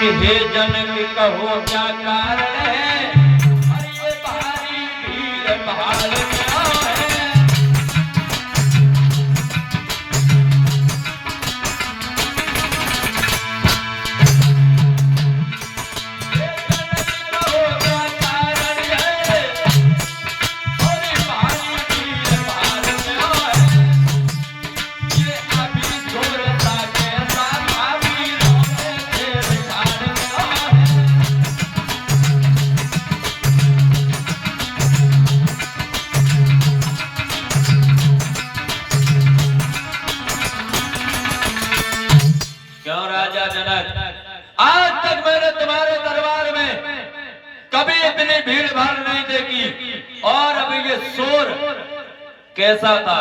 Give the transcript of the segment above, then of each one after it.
कि हे जनक कहो क्या कारण है, और ये भारी भीड़ पहाड़ में आए। आज तक मैंने तुम्हारे दरबार में कभी इतनी भीड़ भाड़ नहीं देखी, और अभी ये शोर कैसा था।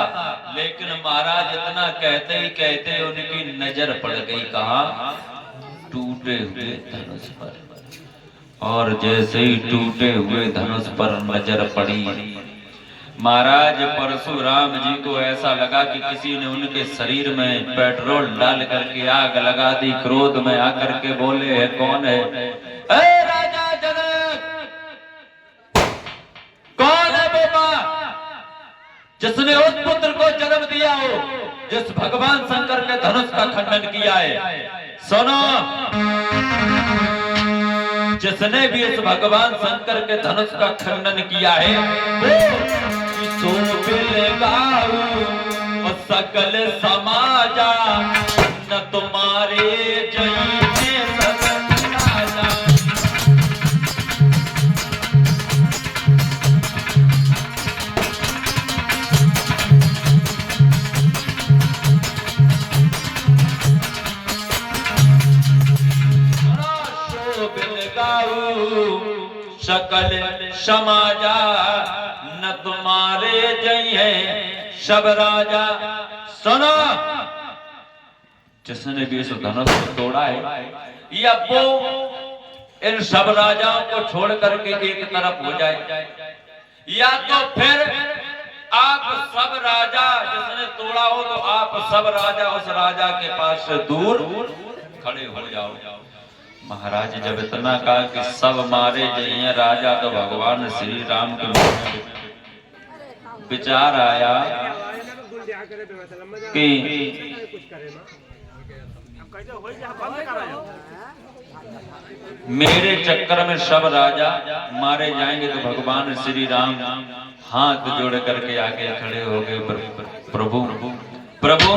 लेकिन महाराज इतना कहते ही कहते उनकी नजर पड़ गई कहाँ, टूटे हुए धनुष पर। और जैसे ही टूटे हुए धनुष पर नजर पड़ी, महाराज परशुराम जी को ऐसा लगा कि किसी ने उनके शरीर में पेट्रोल डाल करके आग लगा दी। क्रोध में आकर के बोले, है कौन है? ए राजा जनक, कौन है बाबा जिसने उस पुत्र को जन्म दिया हो जिस भगवान शंकर के धनुष का खंडन किया है? सुनो, जिसने भी इस भगवान शंकर के धनुष का खंडन किया है वो सकल समाजा न तुम्हारे जय सकल राजा। सकल समाजा न तुम्हारे जय है सब राजा। सुनो, जिसने भी इस धनुष को तोड़ा है, या वो इन सब राजाओं को छोड़ करके एक तरफ हो जाए, या तो फिर आप सब राजा, जिसने तोड़ा हो तो आप सब राजा उस राजा के पास से दूर खड़े हो जाओ। महाराज जब इतना कहा कि सब मारे जाइए राजा, तो भगवान श्री राम के विचार आया कि मेरे चक्कर में सब राजा मारे जाएंगे तो भगवान श्री राम हाथ जोड़ करके आगे खड़े हो गए। प्रभु प्रभु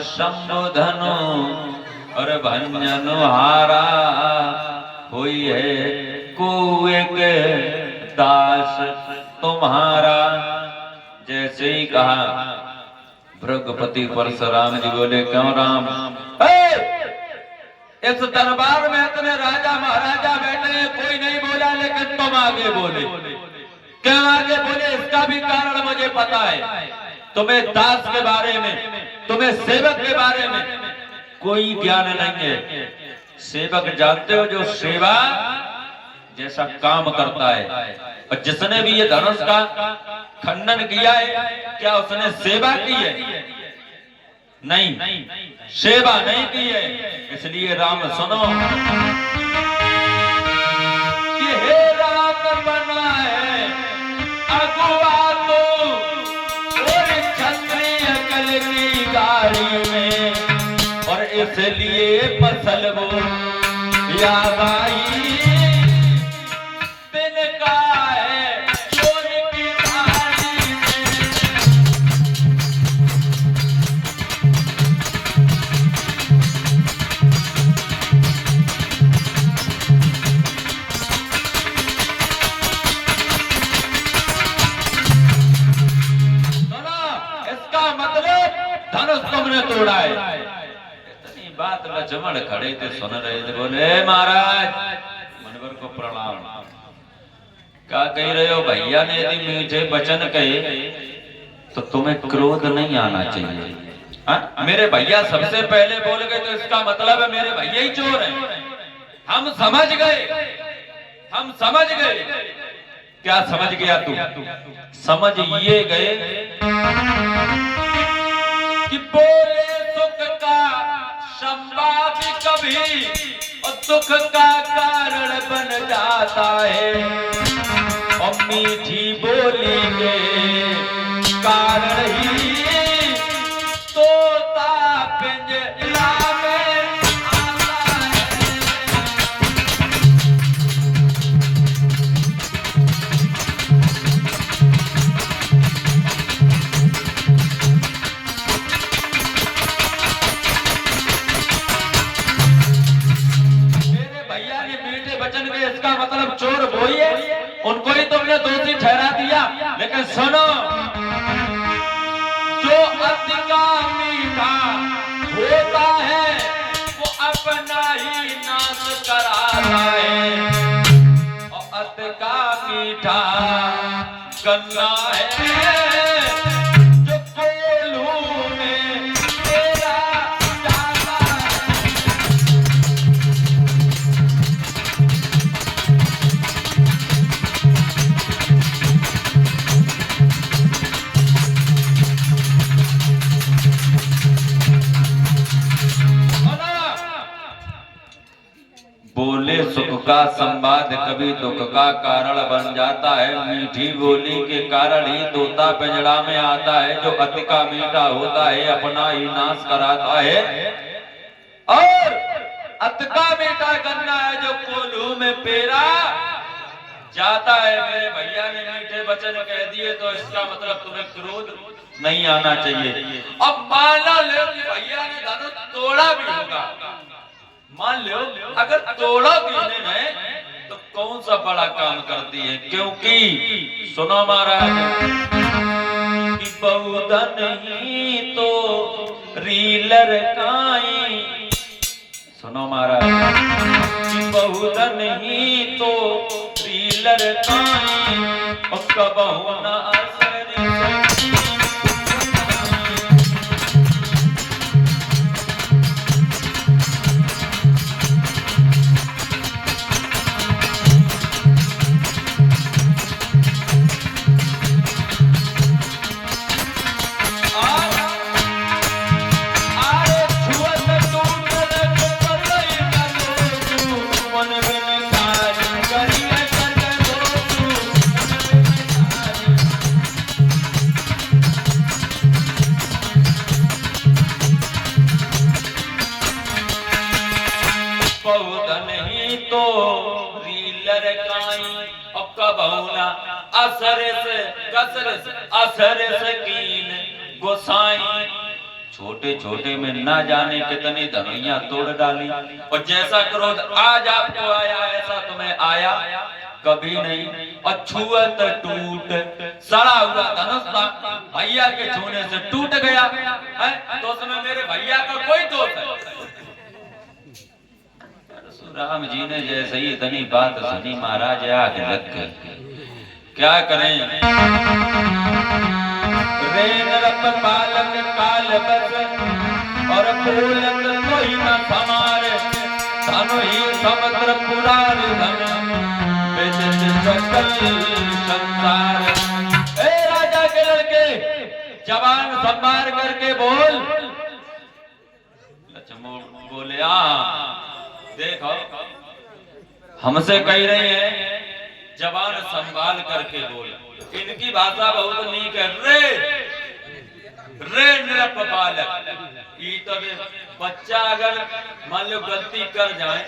शंभुधनु और भंजन हारा हुई है कुएं के दास तुम्हारा। जैसे ही कहा भृगुपति परशुराम जी बोले, क्यों राम, इस दरबार में इतने राजा महाराजा बैठे हैं, कोई नहीं बोला, लेकिन तुम आगे बोले। क्यों आगे बोले? इसका भी कारण मुझे पता है। तुम्हें दास के बारे में, तुम्हें सेवक के बारे में कोई ज्ञान नहीं है। सेवक जानते हो जो सेवा जैसा काम करता है, और जिसने भी ये धनुष का खंडन किया है, क्या उसने सेवा की है? नहीं, सेवा नहीं की है। इसलिए राम सुनो कि हे राम बना है अगुआ तो की गाड़ी में, और इसलिए फसल वो याद आई दिन का है चोर की गाड़ी में। छुड़ाए। इतनी बात लक्ष्मण खड़े थे सुन रहे थे, बोले महाराज मनवर को प्रणाम। क्या कह रहे हो भैया ने यदि मीठे वचन कहे तो तुम्हें क्रोध नहीं आना चाहिए। मेरे भैया सबसे पहले बोल गए तो इसका मतलब है मेरे भैया ही चोर हैं। हम समझ गए, हम समझ गए। क्या समझ गया तू? समझ ये गए कि बोले सुख का संवाद कभी और दुख का कारण बन जाता है, और मीठी बोली के कारण ही तोता पिंजरा में आता है। मेरे भैया ने मीठे वचन के इसका मतलब चोर वो ही है, उनको ही तुमने दोषी ठहरा दिया। लेकिन सुनो, जो अति का मीठा होता है वो अपना ही नाश कराता है, और अति का मीठा गन्ना है जो कोल्हू में तेरा जाता है। बोले सुख का संवाद कभी दुख का कारण बन जाता है, मीठी बोली के कारण ही तोता पिंजड़ा में आता है। जो अति का मीठा होता है अपना ही नाश कराता है, और अति का मीठा गन्ना है जो कोल्हू में पेरा जाता है। मेरे भैया ने मीठे वचन कह दिए तो इसका मतलब तुम्हें क्रोध नहीं आना चाहिए। अब माना लो कि भैया ने धनुष तोड़ा भी होगा, मान लो अगर तोड़ा भी ने तो कौन सा बड़ा काम करती है, क्योंकि सुनो महाराज कि बहुधन ही तो रीलर काई। सुनो महाराज कि बहुधन ही तो रीलर काई, और कबहु न असर गोसाई। छोटे छोटे में ना जाने कितनी धनुइयां तोड़ डाली, और जैसा क्रोध आज आपको आया ऐसा तुम्हें आया कभी नहीं। और छुअत टूट सड़ा हुआ धनुष था, भैया के छूने से टूट गया है, तो उसमें मेरे भैया का कोई दोष है? राम जी ने जैसे ही इतनी बात सुनी महाराज आग लग गई। क्या करें? रेन रप पालक काल बस और बोलत कोई न समारे, धनु ही समुद्र पुराण धन बेचत सकल संसार। ए राजा के लड़के जवान संभार करके बोल। लक्ष्मण बोले देखो हमसे कह रहे हैं जवान संभाल करके बोल। इनकी भाषा बहुत नीक है। रे निरप बालक। ये तो बच्चा अगर मान लो गलती कर जाए,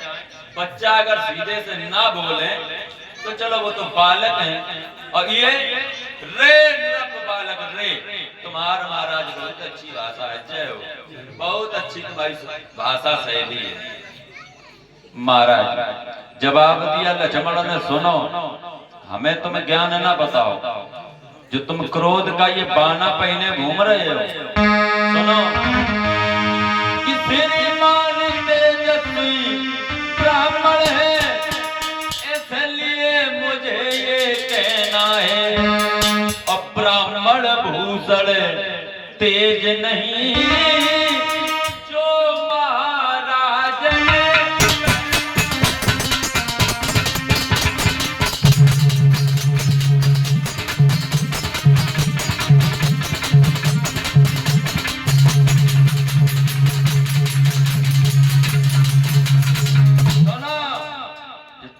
बच्चा अगर सीधे से ना बोले तो चलो वो तो बालक है, और ये रे निरप बालक। रे तुम्हारा महाराज बहुत अच्छी भाषा है, जय हो, बहुत अच्छी तुम्हारी भाषा शैली है। महाराज जवाब दिया लक्ष्मण ने, सुनो हमें तुम ज्ञान ना बताओ, जो तुम क्रोध का ये बाना पहने घूम रहे हो। सुनो श्रीमान तेजस्वी ब्राह्मण है, इसलिए मुझे ये कहना है, अब ब्राह्मण भूषण तेज नहीं जो महाराज ने।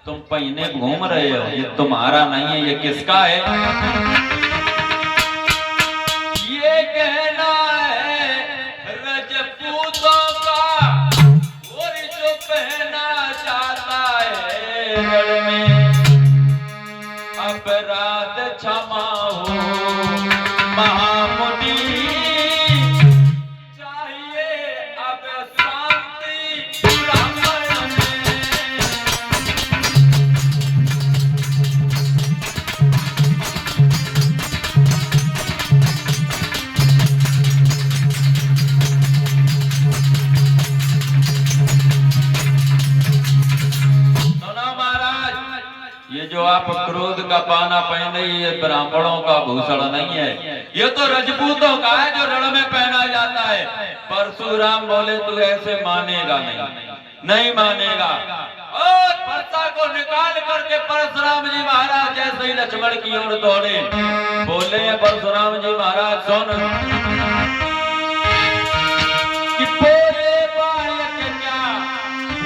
तुम पहिने घूम रहे हो, ये तुम्हारा नहीं है, ये किसका है? ये कहना है रजपूतों का, और जो पहना जाता है रण में, अपराध क्षमा हो महामुनि, चाहिए अब शांति ब्राह्मण में। ये जो आप क्रोध का पाना पहने, ये ब्राह्मणों का भूषण नहीं है, ये तो रजपूतों का है जो रण में पहना जाता है। परशुराम बोले तू ऐसे मानेगा नहीं, नहीं मानेगा। और फरसा को निकाल करके परशुराम जी महाराज जैसे ही लक्ष्मण की ओर दौड़े, बोले परशुराम जी महाराज सुन कि बोले बालक क्या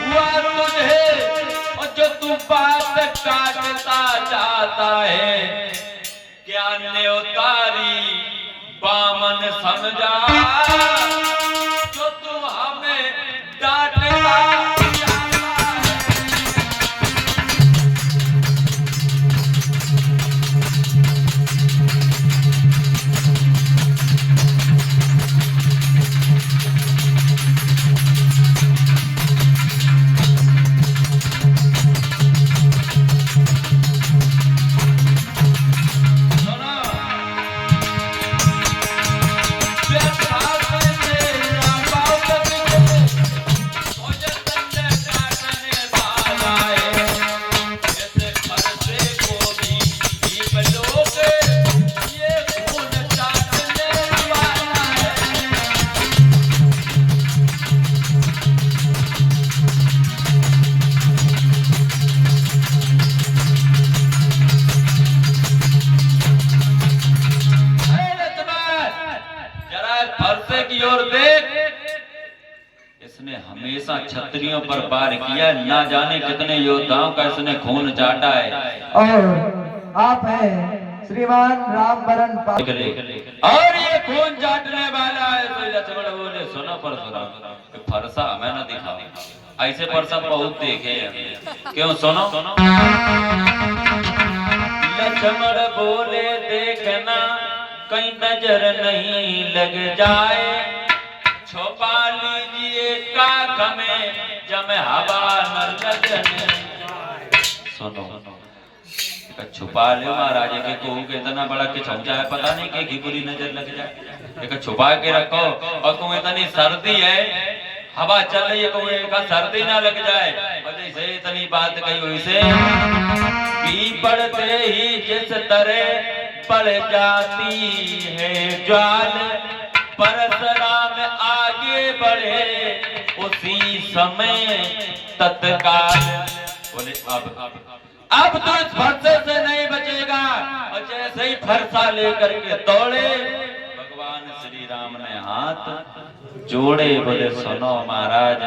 हुआ तुझे, और जो तू बात काटता जाता है, ज्ञान ने उतारी बामन समझा, जो तू हमें डांटता की ओर देख, इसने हमेशा क्षत्रियों पर वार किया, ना जाने कितने योद्धाओं का इसने खून चाटा है। और आप हैं श्रीमान रामवरण और ये खून चाटने वाला है। तो लक्ष्मण बोले सुनो परशुराम, फरसा हमें ना दिखाओ, ऐसे फरसा बहुत देखे हैं, क्यों सुनो। लक्ष्मण बोले देखना कहीं नजर नहीं लग जाए, छुपा लीजिए काख में जब हवा न लगने। सुनो छुपा ले महाराज के को इतना बड़ा कि छप जाए, पता नहीं कि बुरी नजर लग जाए, एक छुपा के रखो। और कहूँ इतनी सर्दी है, हवा चल रही है, कहूँ का सर्दी ना लग जाए, जैसे इतनी बात कही हुई से पी पड़ते ही जिस तरह पड़ जाती है ज्वाल, परशुराम आगे बढ़े उसी समय तत्काल। बोले अब तो इस फरसे से नहीं बचेगा। और जैसे ही फरसा लेकर के दौड़े, भगवान श्री राम ने हाथ जोड़े, बोले सुनो महाराज,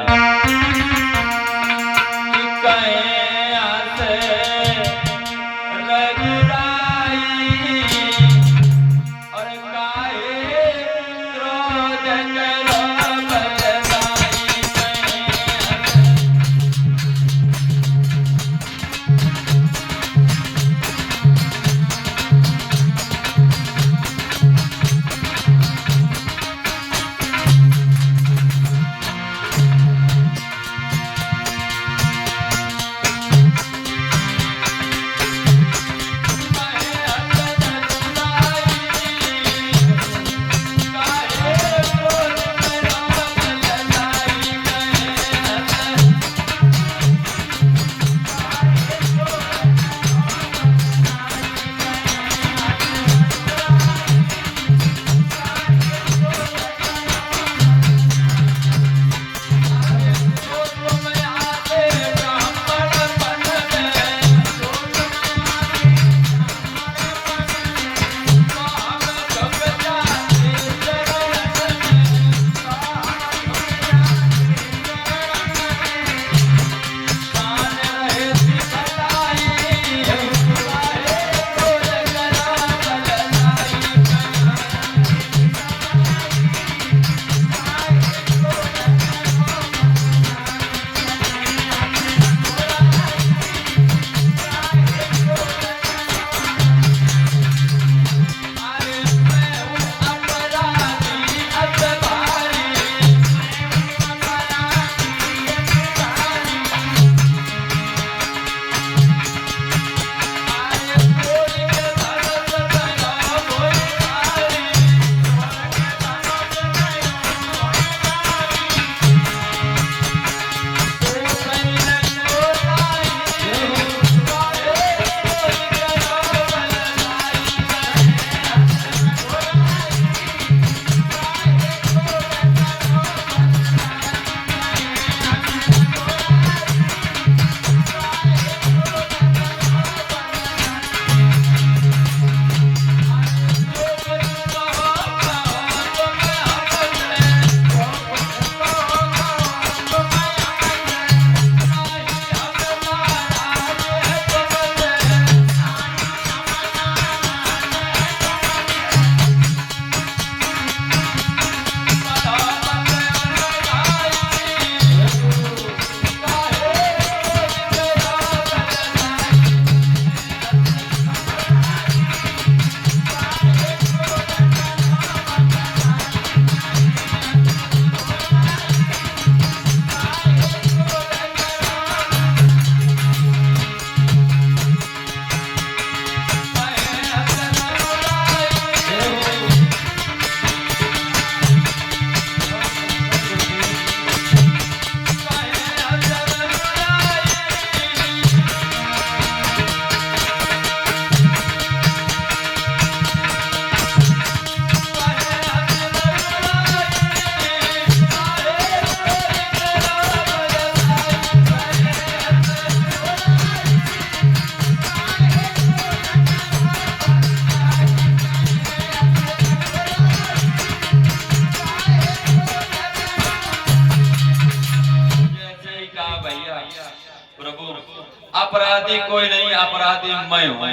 अपराधी कोई नहीं, अपराधी मैं हूं।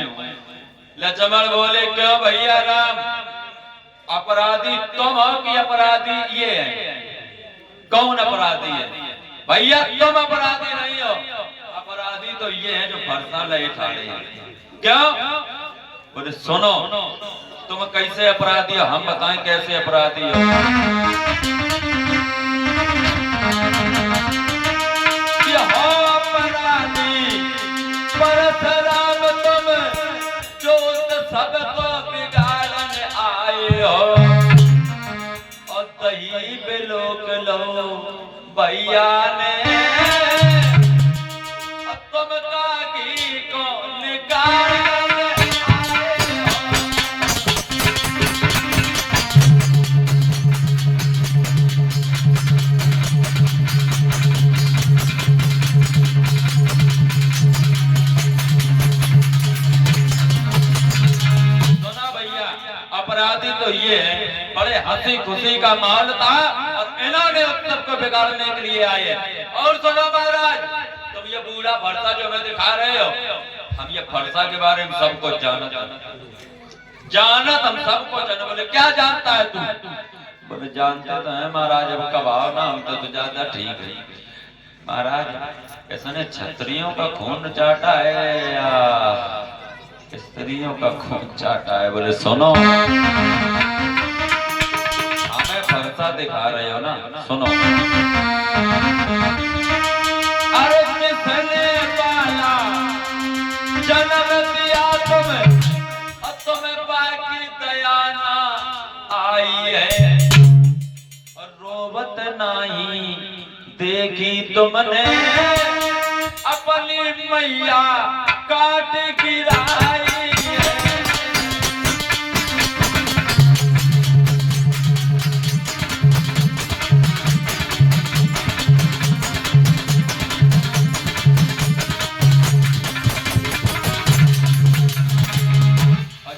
लक्ष्मण बोले क्यों भैया राम, अपराधी तुम हो कि अपराधी ये है? कौन अपराधी है? भैया तुम अपराधी नहीं हो, अपराधी तो ये है जो फरसा ले ठाड़े हैं। क्यों? बोले सुनो, तुम कैसे अपराधी हो, हम बताएं कैसे अपराधी हो। अपराधी परशुराम तुम जो सबको बिगाड़न आए हो, और दही पे लोक लो भैया ने तुम कागी को निकाल अपराधी तो ये है, बड़े हंसी खुशी का माहौल था और इन्होंने उत्सव को बिगाड़ने के लिए आए। और सुनो महाराज, तुम ये बूढ़ा फरसा जो हमें दिखा रहे हो, हम ये फरसा के बारे में सब कुछ जानत हम सबको जान। बोले क्या जानता है तू? बोले जानते तो है महाराज, अब कब आओ ना, हम तो ज्यादा ठीक है महाराज। इसने क्षत्रियों का खून चाटा है या स्त्रियों का खून चाटा है? बोले सुनो, हमें फरसा दिखा रहे हो ना, सुनो। अरे किसने पाला जन्म दिया तुम्हें, अब तुम्हें बाकी दया ना आई है, और रोबत नहीं देखी तुमने अपनी मैया काट गिराई।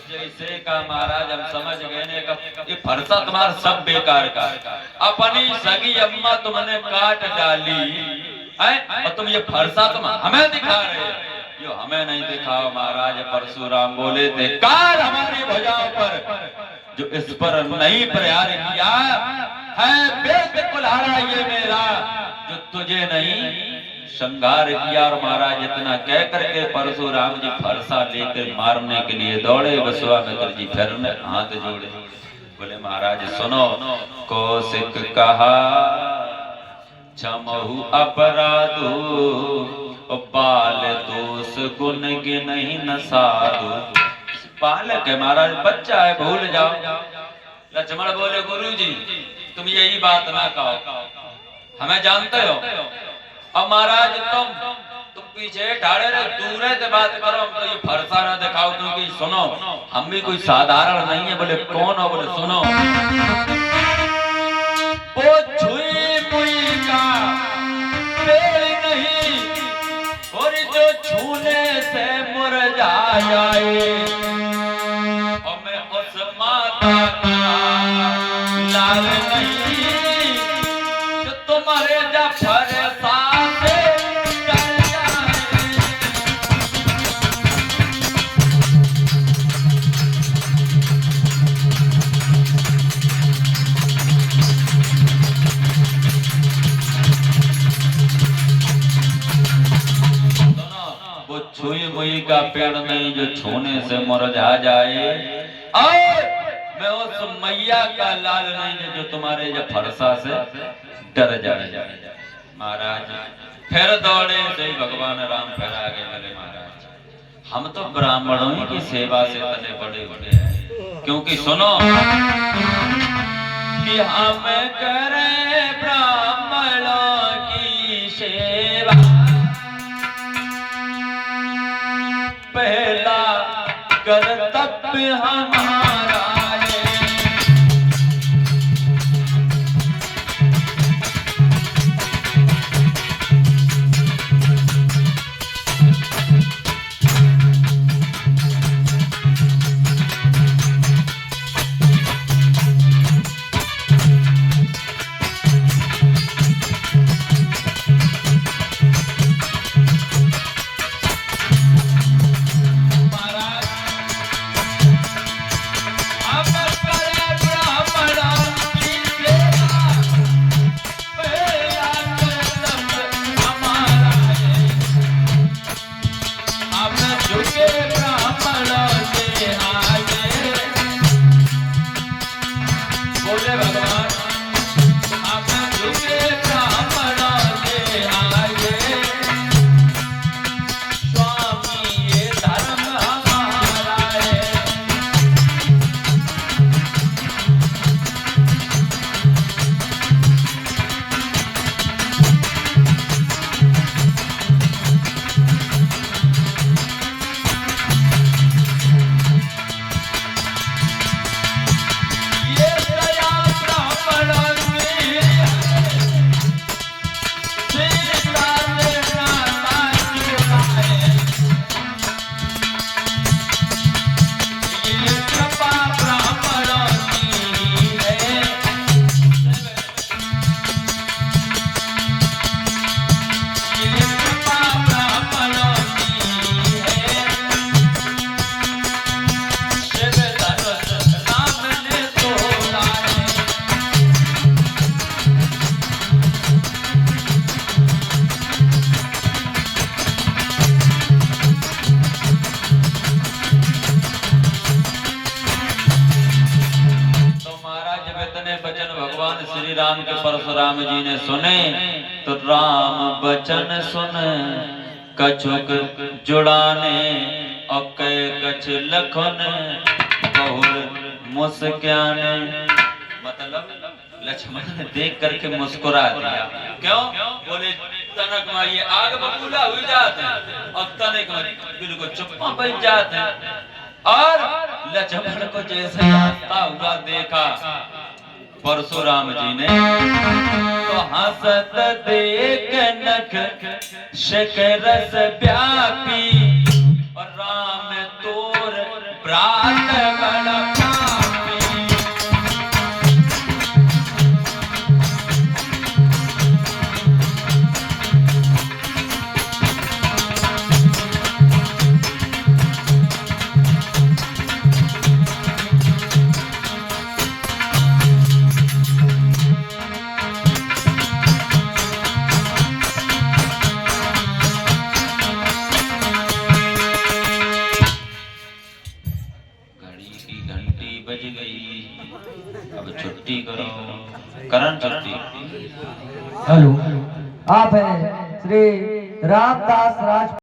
जैसे का महाराज हम समझ गए ने, ये फरसा तुम्हारा सब बेकार का, अपनी सगी अम्मा तुमने काट डाली है, और तुम ये फरसा तुम हमें दिखा रहे हो। यो हमें नहीं दिखाओ महाराज। परशुराम बोले थे काल हमारी भुजाओं पर जो इस पर नहीं प्रहार किया है, बेद कुल्हाड़ा ये मेरा जो तुझे नहीं श्रृंगार किया। और महाराज इतना कह करके परशुराम जी फरसा लेकर मारने के लिए दौड़े। विश्वामित्र जी फिर हाथ जोड़े, बोले महाराज सुनो, कौशिक कहा क्षमहु अपराधो, बाल दोष गुण गिनहि न साधु। बालक है महाराज, बच्चा है, भूल जाओ। लक्ष्मण बोले गुरुजी तुम यही बात ना कहो, हमें जानते हो। अब महाराज तुम पीछे ठाड़े रहे, दूर से बात करो, हम तो ये फरसा ना दिखाओ, क्योंकि सुनो हम भी कोई साधारण नहीं है। बोले कौन हो? बोले सुनो, वो छुई मुई का पेड़ नहीं, और जो छूने से मुरझा जाए, और मैं उस माता का लाल नहीं जो तुम्हारे जफर छुई मुई का पेड़ नहीं जो छूने से मुरझा जाए, और मैं उस मैया का लाल नहीं जो तुम्हारे जब फरसा से डर जाए। महाराज फिर दौड़े, जय भगवान राम फिर आगे बोले महाराज हम तो ब्राह्मणों की सेवा से तले बड़े हुए हैं, क्योंकि सुनो कि हम करें ब्राह्मणों की सेवा, पहला कर्तव्य हमारा है। श्री राम के परशुराम जी ने सुने तो राम वचन सुन कछुक जुड़ाने और कै कछ लखन बहुर मुस्काने। मतलब लक्ष्मण ने देख करके मुस्कुरा दिया। क्यों? बोले तनक में ये आग बबूला हुई जाते हैं और तनक में बिल्कुल चुप्पा बन जाते हैं। और लक्ष्मण को जैसे हंसता हुआ देखा परशुराम जी ने तो हंसत देख नख शकरस व्यापी और राम तोर प्रात बड़ा पापी। बज गई, अब छुट्टी करो। करण छुट्टी। हेलो, आप हैं श्री रामदास राज